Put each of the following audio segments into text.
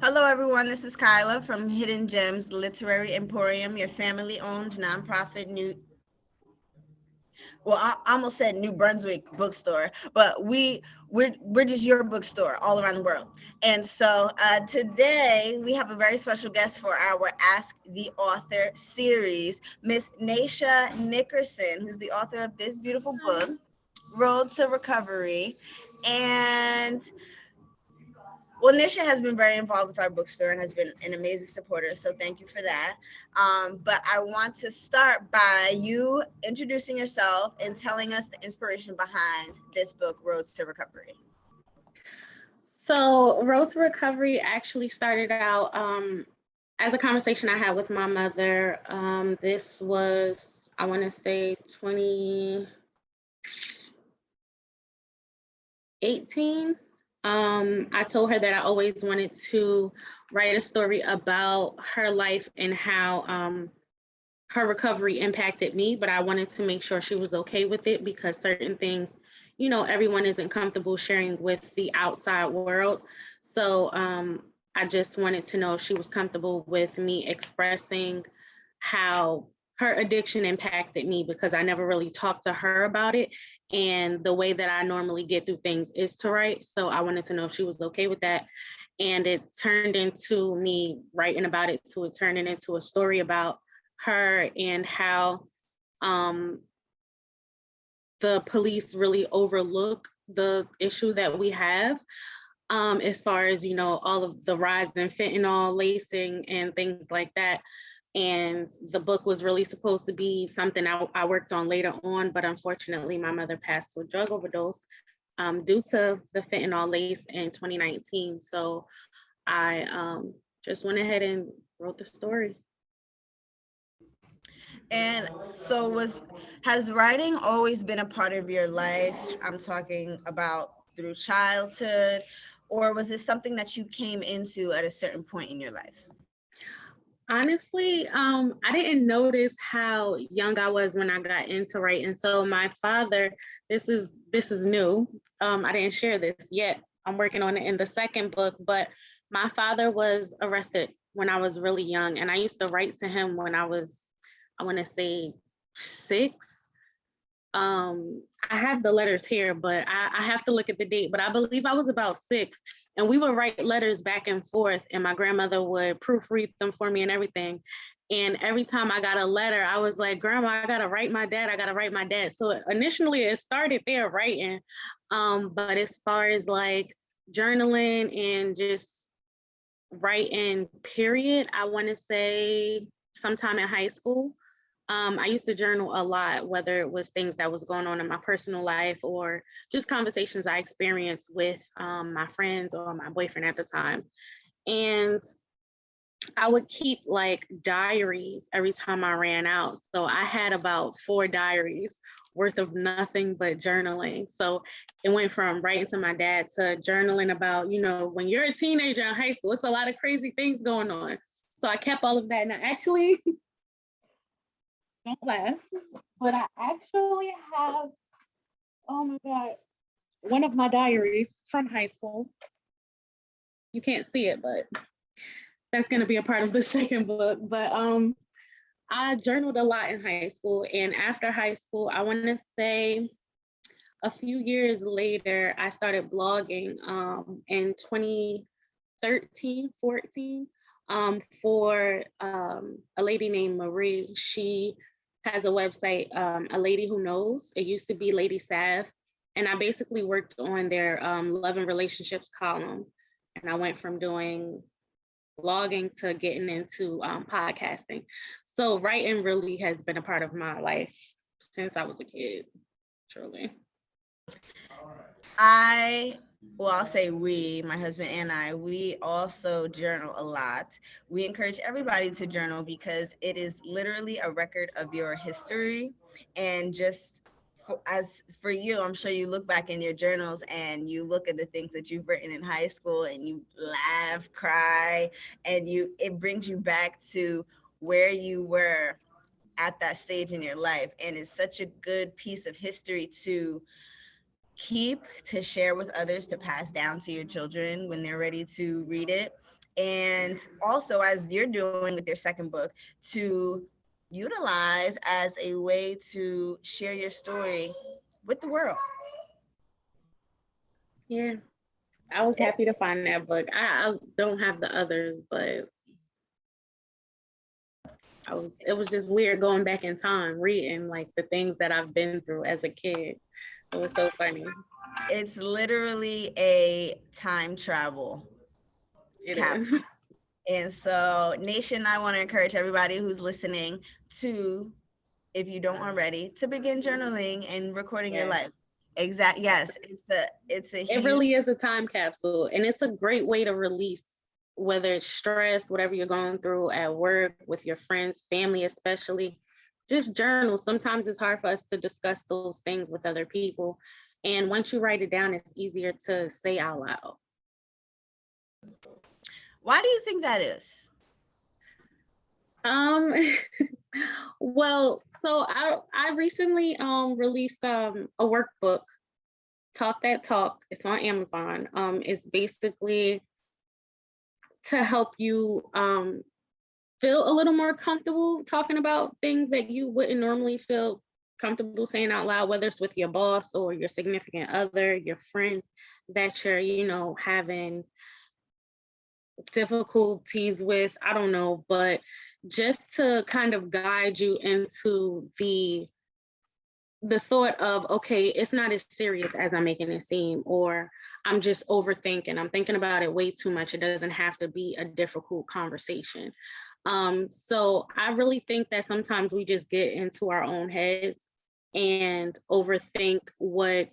Hello, everyone. This is Kyla from Hidden Gems Literary Emporium, your family-owned nonprofit I almost said New Brunswick bookstore, but we're just your bookstore all around the world. And so today we have a very special guest for our Ask the Author series, Miss Naisha Nickerson, who's the author of this beautiful book, Road to Recovery. And well, Nisha has been very involved with our bookstore and has been an amazing supporter. So thank you for that. But I want to start by you introducing yourself and telling us the inspiration behind this book, Roads to Recovery. So Road to Recovery actually started out as a conversation I had with my mother. This was, I want to say 2018. I told her that I always wanted to write a story about her life and how her recovery impacted me, but I wanted to make sure she was okay with it because certain things, everyone isn't comfortable sharing with the outside world. So I just wanted to know if she was comfortable with me expressing how her addiction impacted me because I never really talked to her about it. And the way that I normally get through things is to write. So I wanted to know if she was okay with that. And it turned into me writing about it to it turning into a story about her and how the police really overlook the issue that we have as far as, all of the rise in fentanyl lacing and things like that. And the book was really supposed to be something I worked on later on, but unfortunately my mother passed to a drug overdose due to the fentanyl lace in 2019. So I just went ahead and wrote the story. And so has writing always been a part of your life? I'm talking about through childhood, or was this something that you came into at a certain point in your life? Honestly, I didn't notice how young I was when I got into writing. So my father, this is new. I didn't share this yet. I'm working on it in the second book, but my father was arrested when I was really young, and I used to write to him when I was, I want to say 6. I have the letters here, but I have to look at the date, but I believe I was about 6, and we would write letters back and forth, and my grandmother would proofread them for me and everything. And every time I got a letter, I was like, Grandma, I gotta write my dad. I gotta write my dad. So initially it started there writing. But as far as like journaling and just writing, period, I want to say sometime in high school. I used to journal a lot, whether it was things that was going on in my personal life or just conversations I experienced with my friends or my boyfriend at the time. And I would keep like diaries every time I ran out. So I had about 4 diaries worth of nothing but journaling. So it went from writing to my dad to journaling about, when you're a teenager in high school, it's a lot of crazy things going on. So I kept all of that. And I actually, don't laugh, but I actually have, oh my God, one of my diaries from high school. You can't see it, but that's going to be a part of the second book. But I journaled a lot in high school. And after high school, I want to say a few years later, I started blogging in 2013, 14 for a lady named Marie. She has a website, A Lady Who Knows. It used to be Lady Sav. And I basically worked on their love and relationships column. And I went from doing blogging to getting into podcasting. So writing really has been a part of my life since I was a kid, truly. I'll say we, my husband and I, we also journal a lot. We encourage everybody to journal because it is literally a record of your history. And just as for you, I'm sure you look back in your journals and you look at the things that you've written in high school and you laugh, cry, and it brings you back to where you were at that stage in your life. And it's such a good piece of history to keep, to share with others, to pass down to your children when they're ready to read it. and also, as you're doing with your second book, to utilize as a way to share your story with the world. Yeah, I was happy to find that book. I don't have the others, but it was just weird going back in time, reading like the things that I've been through as a kid. It was so funny. It's literally a time travel It capsule. is. And so, Nation, I want to encourage everybody who's listening to, if you don't already, to begin journaling and recording your life. Yes, it's a It huge. really is a time capsule, and it's a great way to release, whether it's stress, whatever you're going through at work, with your friends, family, especially. Just journal. Sometimes it's hard for us to discuss those things with other people. And once you write it down, it's easier to say out loud. Why do you think that is? Well, so I recently released a workbook, Talk That Talk. It's on Amazon. It's basically to help you feel a little more comfortable talking about things that you wouldn't normally feel comfortable saying out loud, whether it's with your boss or your significant other, your friend that you're, having difficulties with, I don't know, but just to kind of guide you into the thought of, okay, it's not as serious as I'm making it seem, or I'm just overthinking. I'm thinking about it way too much. It doesn't have to be a difficult conversation. So I really think that sometimes we just get into our own heads and overthink what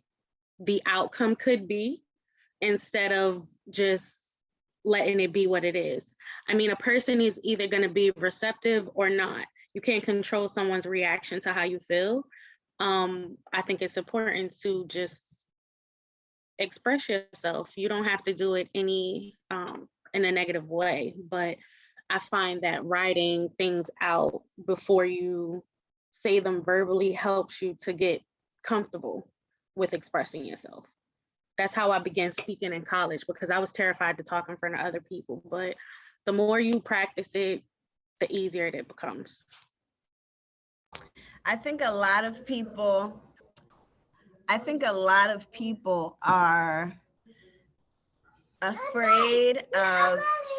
the outcome could be instead of just letting it be what it is. I mean, a person is either going to be receptive or not. You can't control someone's reaction to how you feel. I think it's important to just express yourself. You don't have to do it in a negative way, but I find that writing things out before you say them verbally helps you to get comfortable with expressing yourself. That's how I began speaking in college, because I was terrified to talk in front of other people. But the more you practice it, the easier it becomes. I think a lot of people are afraid of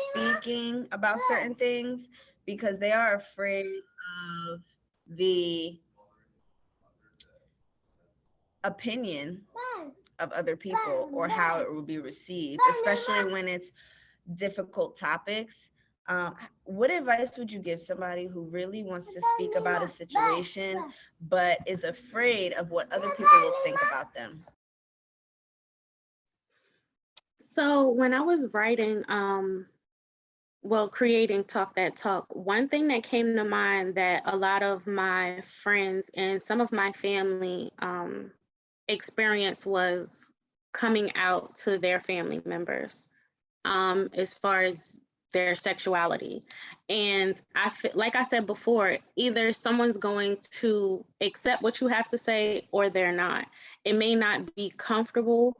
speaking about certain things because they are afraid of the opinion of other people or how it will be received, especially when it's difficult topics. What advice would you give somebody who really wants to speak about a situation but is afraid of what other people will think about them? So when I was writing, creating Talk That Talk, one thing that came to mind that a lot of my friends and some of my family experience was coming out to their family members as far as their sexuality. And like I said before, either someone's going to accept what you have to say or they're not. It may not be comfortable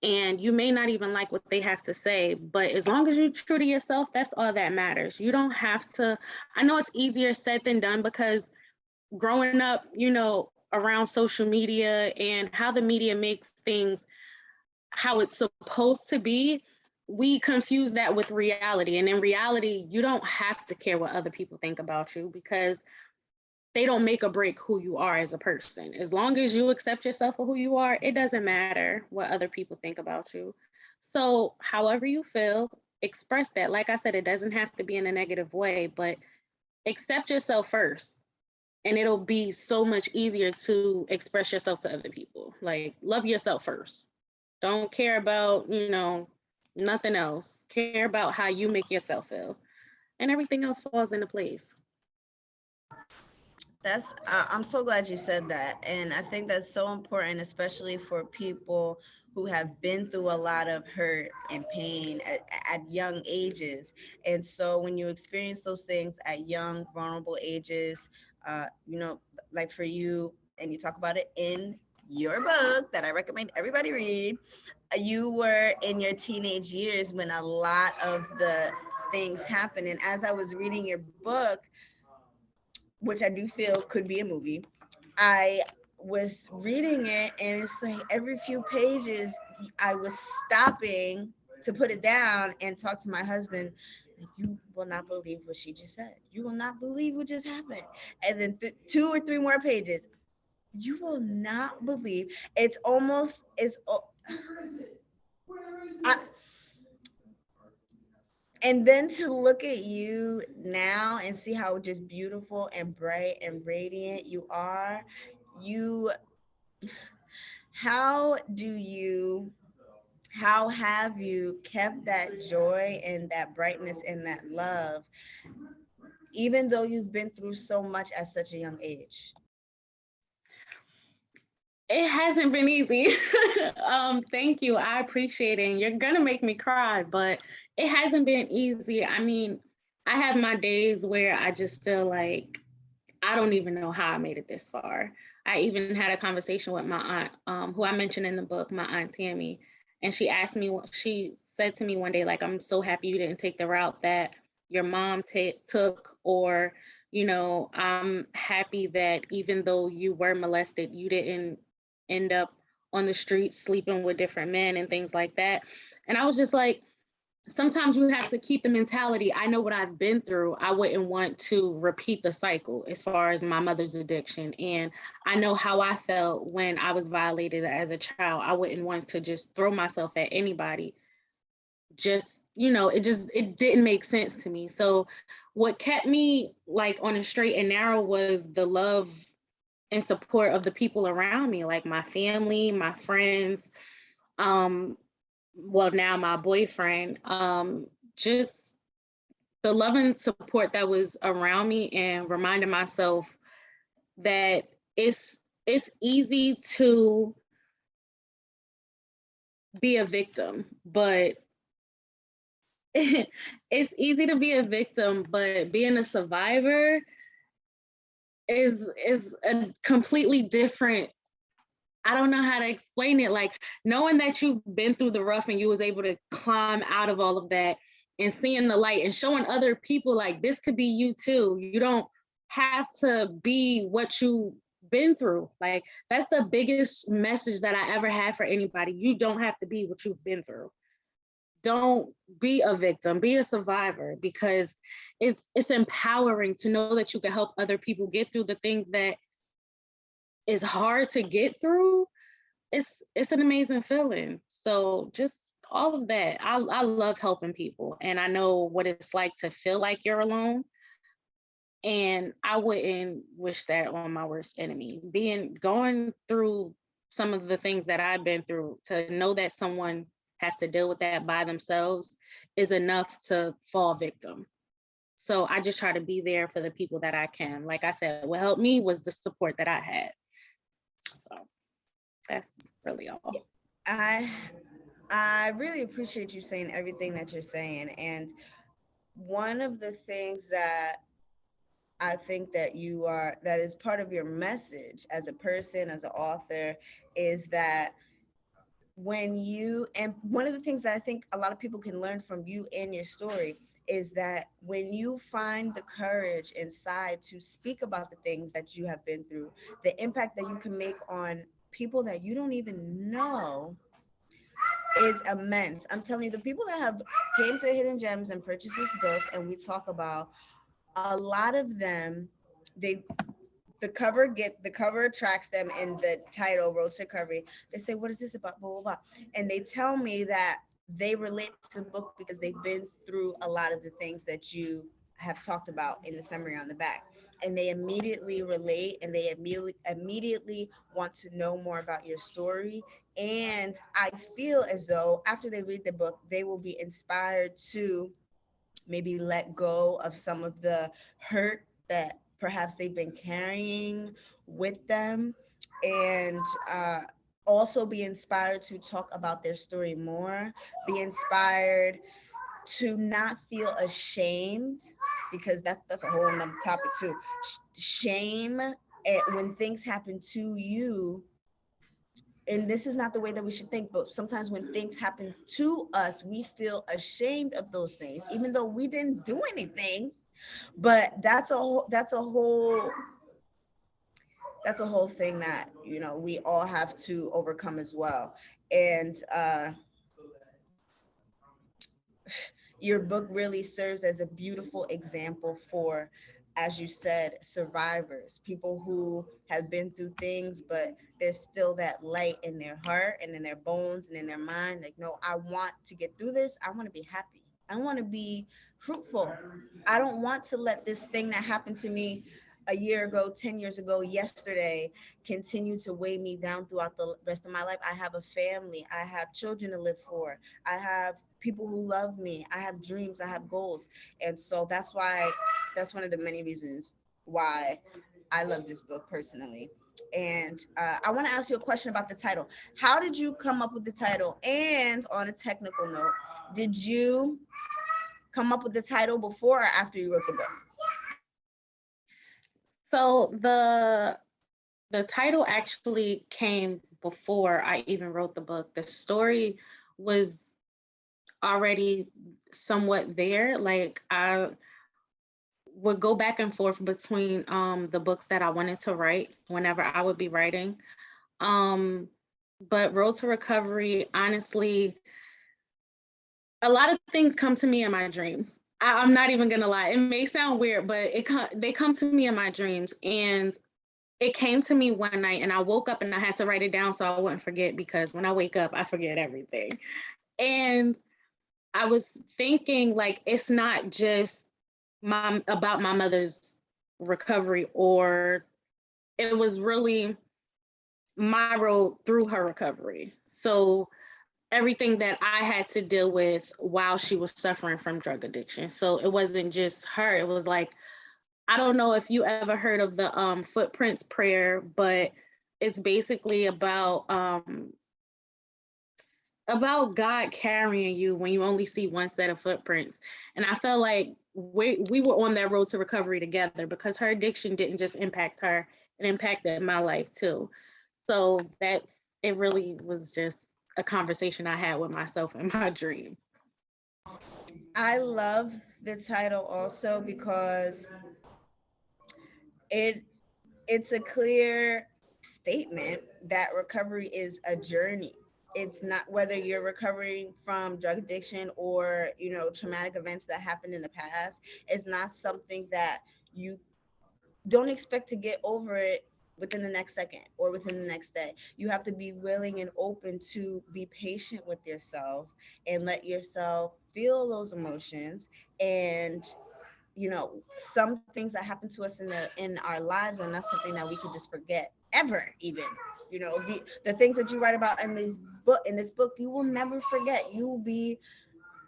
and you may not even like what they have to say, but as long as you're true to yourself, that's all that matters. You don't have to. I know it's easier said than done, because growing up, around social media and how the media makes things how it's supposed to be, we confuse that with reality. And in reality, you don't have to care what other people think about you, because they don't make or break who you are as a person. As long as you accept yourself for who you are, it doesn't matter what other people think about you. So however you feel, express that. Like I said, it doesn't have to be in a negative way, but accept yourself first. And it'll be so much easier to express yourself to other people. Like, love yourself first. Don't care about, nothing else. Care about how you make yourself feel. And everything else falls into place. I'm so glad you said that. And I think that's so important, especially for people who have been through a lot of hurt and pain at young ages. And so when you experience those things at young, vulnerable ages, like for you, and you talk about it in your book that I recommend everybody read, you were in your teenage years when a lot of the things happen. And as I was reading your book, which I do feel could be a movie, I was reading it, and it's like every few pages I was stopping to put it down and talk to my husband. Like, you will not believe what she just said. You will not believe what just happened. And then two or three more pages. You will not believe. It's almost it's. I, and then to look at you now and see how just beautiful and bright and radiant you are. You, how do you, how have you kept that joy and that brightness and that love, even though you've been through so much at such a young age? It hasn't been easy. Thank you. I appreciate it. And you're gonna make me cry, but it hasn't been easy. I mean, I have my days where I just feel like I don't even know how I made it this far. I even had a conversation with my aunt, who I mentioned in the book, my aunt Tammy, and she asked me, she said to me one day, like, I'm so happy you didn't take the route that your mom took, or, I'm happy that even though you were molested, you didn't end up on the streets sleeping with different men and things like that. And I was just like, sometimes you have to keep the mentality. I know what I've been through. I wouldn't want to repeat the cycle as far as my mother's addiction. And I know how I felt when I was violated as a child. I wouldn't want to just throw myself at anybody. It didn't make sense to me. So what kept me like on a straight and narrow was the love and support of the people around me, like my family, my friends, now my boyfriend, just the love and support that was around me, and reminding myself that it's easy to be a victim, but it's easy to be a victim, but being a survivor is a completely different. I don't know how to explain it. Like, knowing that you've been through the rough and you was able to climb out of all of that and seeing the light and showing other people like this could be you too. You don't have to be what you've been through. Like, that's the biggest message that I ever had for anybody. You don't have to be what you've been through. Don't be a victim, be a survivor, because it's empowering to know that you can help other people get through the things that is hard to get through. It's an amazing feeling. So just all of that. I love helping people, and I know what it's like to feel like you're alone. And I wouldn't wish that on my worst enemy. Going through some of the things that I've been through, to know that someone has to deal with that by themselves is enough to fall victim. So I just try to be there for the people that I can. Like I said, what helped me was the support that I had. So that's really all. I I really appreciate you saying everything that you're saying. And one of the things that I think that is part of your message as a person, as an author, is that and one of the things that I think a lot of people can learn from you and your story is that when you find the courage inside to speak about the things that you have been through, the impact that you can make on people that you don't even know is immense. I'm telling you, the people that have came to Hidden Gems and purchased this book, and we talk about, a lot of them, they the cover attracts them, in the title Road to Recovery. They say, what is this about, blah blah blah, and they tell me that they relate to the book because they've been through a lot of the things that you have talked about in the summary on the back, and they immediately relate, and they immediately want to know more about your story. And I feel as though after they read the book, they will be inspired to maybe let go of some of the hurt that perhaps they've been carrying with them, and also be inspired to talk about their story more, be inspired to not feel ashamed, because that's a whole nother topic too. Shame, when things happen to you, and this is not the way that we should think, but sometimes when things happen to us, we feel ashamed of those things, even though we didn't do anything. But that's a whole thing that, you know, we all have to overcome as well. And your book really serves as a beautiful example for, as you said, survivors, people who have been through things, but there's still that light in their heart and in their bones and in their mind. Like, no, I want to get through this. I want to be happy. I want to be fruitful. I don't want to let this thing that happened to me a year ago, 10 years ago, yesterday, continue to weigh me down throughout the rest of my life. I have a family. I have children to live for. I have people who love me. I have dreams. I have goals. And so that's one of the many reasons why I love this book personally. And I want to ask you a question about the title. How did you come up with the title? And on a technical note, did you come up with the title before or after you wrote the book? So the title actually came before I even wrote the book. The story was already somewhat there. Like I would go back and forth between the books that I wanted to write whenever I would be writing. Um, but Road to Recovery, honestly, a lot of things come to me in my dreams. I'm not even gonna lie. It may sound weird, but they come to me in my dreams, and it came to me one night, and I woke up and I had to write it down so I wouldn't forget, because when I wake up, I forget everything. And I was thinking, like, it's not just about my mother's recovery, or it was really my road through her recovery. So everything that I had to deal with while she was suffering from drug addiction. So it wasn't just her. It was like, I don't know if you ever heard of the footprints prayer, but it's basically about God carrying you when you only see one set of footprints. And I felt like we were on that road to recovery together, because her addiction didn't just impact her, it impacted my life too. So it really was just a conversation I had with myself in my dream. I love the title also because it it's a clear statement that recovery is a journey. It's not whether you're recovering from drug addiction or, you know, traumatic events that happened in the past. It's not something that you don't expect to get over it within the next second or within the next day. You have to be willing and open to be patient with yourself and let yourself feel those emotions. And, you know, some things that happen to us in our lives are not something that we could just forget ever. Even, you know, the things that you write about in this book, you will never forget. You will be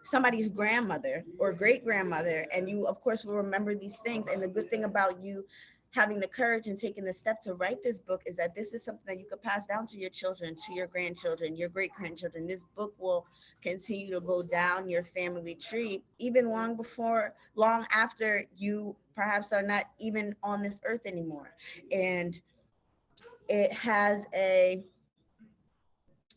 somebody's grandmother or great grandmother, and you of course will remember these things. And the good thing about you having the courage and taking the step to write this book is that this is something that you could pass down to your children, to your grandchildren, your great grandchildren. This book will continue to go down your family tree even long after you perhaps are not even on this earth anymore. And it has a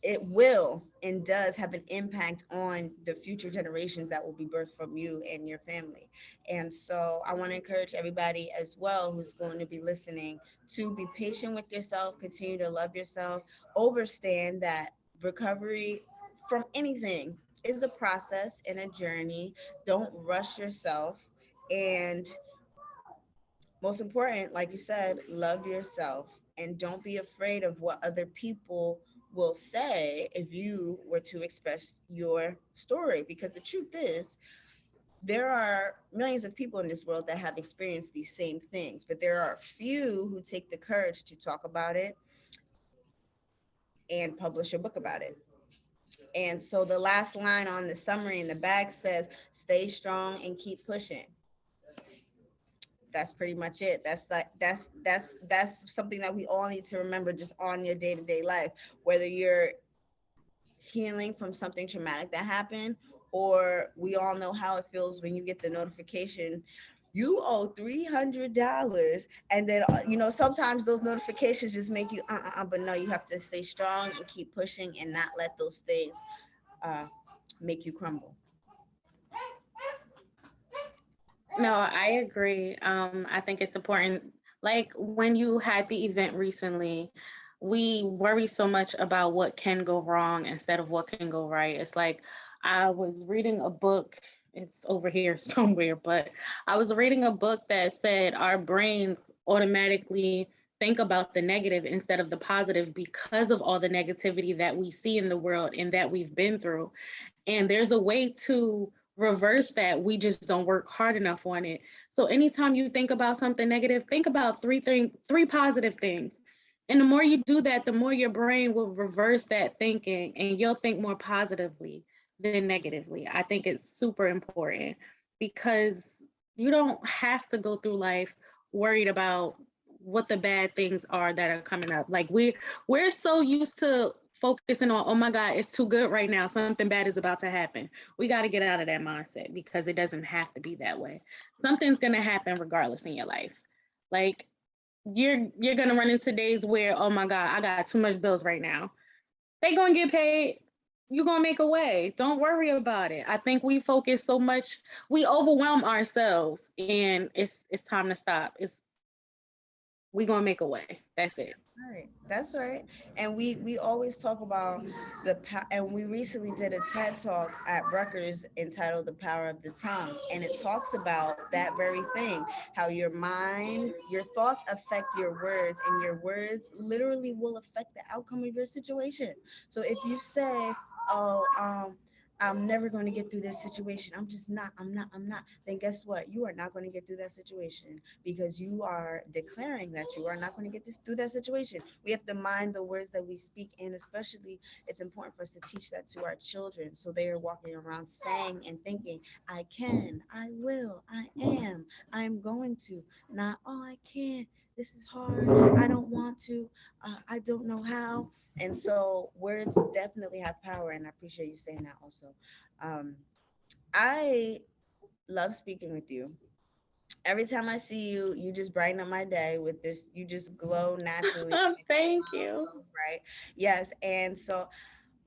it will and does have an impact on the future generations that will be birthed from you and your family. And so I want to encourage everybody as well who's going to be listening to be patient with yourself, continue to love yourself, understand that recovery from anything is a process and a journey. Don't rush yourself. And most important, like you said, love yourself and don't be afraid of what other people will say if you were to express your story. Because the truth is, there are millions of people in this world that have experienced these same things, but there are few who take the courage to talk about it and publish a book about it. And so the last line on the summary in the back says, stay strong and keep pushing. That's pretty much it. That's something that we all need to remember just on your day-to-day life, whether you're healing from something traumatic that happened, or we all know how it feels when you get the notification you owe $300. And then, sometimes those notifications just make you, but no, you have to stay strong and keep pushing and not let those things uh, make you crumble. No, I agree. I think it's important. Like when you had the event recently, we worry so much about what can go wrong instead of what can go right. It's like I was reading a book, it's over here somewhere, but I was reading a book that said our brains automatically think about the negative instead of the positive because of all the negativity that we see in the world and that we've been through. And there's a way to reverse that. We just don't work hard enough on it. So anytime you think about something negative, think about three positive things. And the more you do that, the more your brain will reverse that thinking and you'll think more positively than negatively. I think it's super important because you don't have to go through life worried about what the bad things are that are coming up. Like we're so used to focusing on, oh my God, it's too good right now. Something bad is about to happen. We got to get out of that mindset because it doesn't have to be that way. Something's gonna happen regardless in your life. Like you're gonna run into days where, oh my God, I got too much bills right now. They gonna get paid. You're gonna make a way. Don't worry about it. I think we focus so much, we overwhelm ourselves, and it's time to stop. We gonna make a way. That's it. Right. That's right. And we always talk about and we recently did a TED talk at Rutgers entitled "The Power of the Tongue," and it talks about that very thing: how your mind, your thoughts affect your words, and your words literally will affect the outcome of your situation. So if you say, "Oh, I'm never going to get through this situation. I'm just not. I'm not." Then guess what? You are not going to get through that situation because you are declaring that you are not going to get this through that situation. We have to mind the words that we speak, and especially it's important for us to teach that to our children so they are walking around saying and thinking, "I can, I will, I am, I'm going to." Not, "Oh, I can't. This is hard. I don't want to. I don't know how." And so words definitely have power, and I appreciate you saying that also. Um, I love speaking with you. Every time I see you, you just brighten up my day with this. You just glow naturally. You make my Thank smile you. so bright. Yes. And so,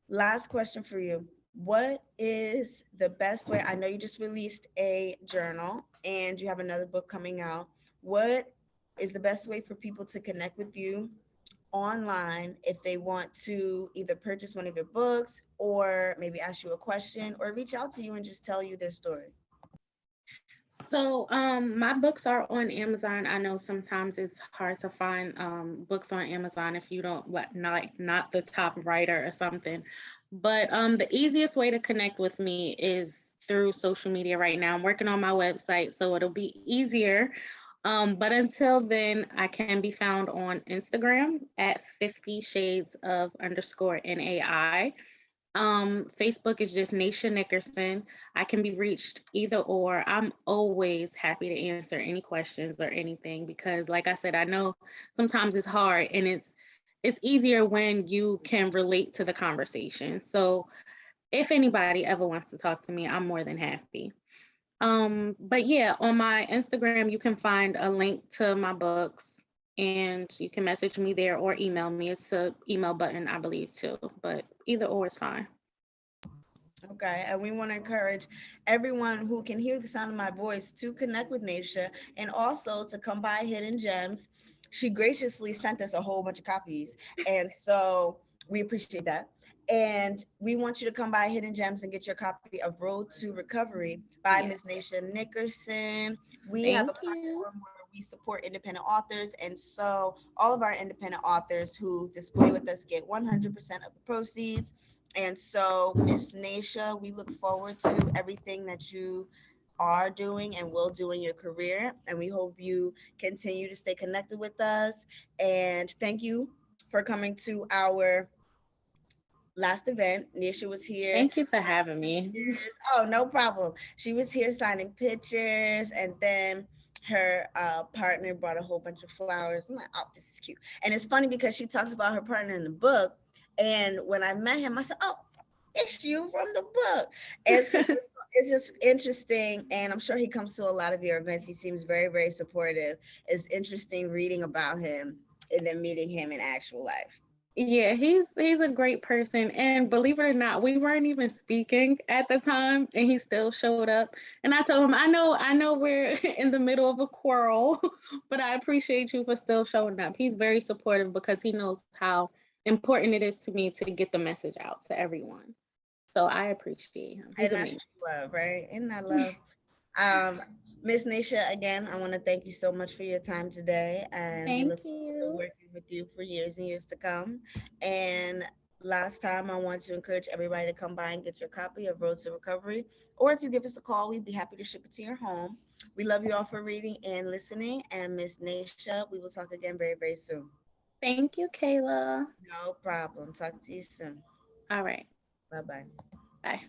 last question for you. What is the best way? I know you just released a journal and you have another book coming out. What is the best way for people to connect with you online if they want to either purchase one of your books or maybe ask you a question or reach out to you and just tell you their story? So, my books are on Amazon. I know sometimes it's hard to find books on Amazon if you don't not the top writer or something. But the easiest way to connect with me is through social media right now. I'm working on my website, so it'll be easier. But until then, I can be found on Instagram at 50 shades of underscore NAI. Facebook is just Naisha Nickerson. I can be reached either or. I'm always happy to answer any questions or anything because, like I said, I know sometimes it's hard and it's easier when you can relate to the conversation. So if anybody ever wants to talk to me, I'm more than happy. But yeah, on my Instagram, you can find a link to my books and you can message me there or email me. It's a email button, I believe, too, but either or is fine. Okay, and we want to encourage everyone who can hear the sound of my voice to connect with Naisha and also to come by Hidden Gems. She graciously sent us a whole bunch of copies, and so we appreciate that. And we want you to come by Hidden Gems and get your copy of Road to Recovery by Yeah. Miss Naisha Nickerson. We have a Thank you. platform where we support independent authors, and so all of our independent authors who display with us get 100% of the proceeds. And so, Miss Naisha, we look forward to everything that you are doing and will do in your career. And we hope you continue to stay connected with us. And thank you for coming to our last event. Nisha was here Thank you for signing having me. pictures. Oh, no problem. She was here signing pictures, and then her partner brought a whole bunch of flowers. I'm like, oh, this is cute. And it's funny because she talks about her partner in the book. And when I met him, I said, oh, issue from the book. And so it's just interesting. And I'm sure he comes to a lot of your events. He seems very, very supportive. It's interesting reading about him and then meeting him in actual life. Yeah, he's a great person, and believe it or not, we weren't even speaking at the time, and he still showed up. And I told him, I know we're in the middle of a quarrel, but I appreciate you for still showing up. He's very supportive because he knows how important it is to me to get the message out to everyone. So I appreciate him. He's And that's amazing. true love, right? Isn't that love? Um, Miss Naisha, again, I want to thank you so much for your time today, and we Thank look forward to you. working with you for years and years to come. And last time, I want to encourage everybody to come by and get your copy of Road to Recovery, or if you give us a call, we'd be happy to ship it to your home. We love you all for reading and listening. And Miss Naisha, we will talk again very, very soon. Thank you, Kayla. No problem. Talk to you soon. All right. Bye bye. Bye.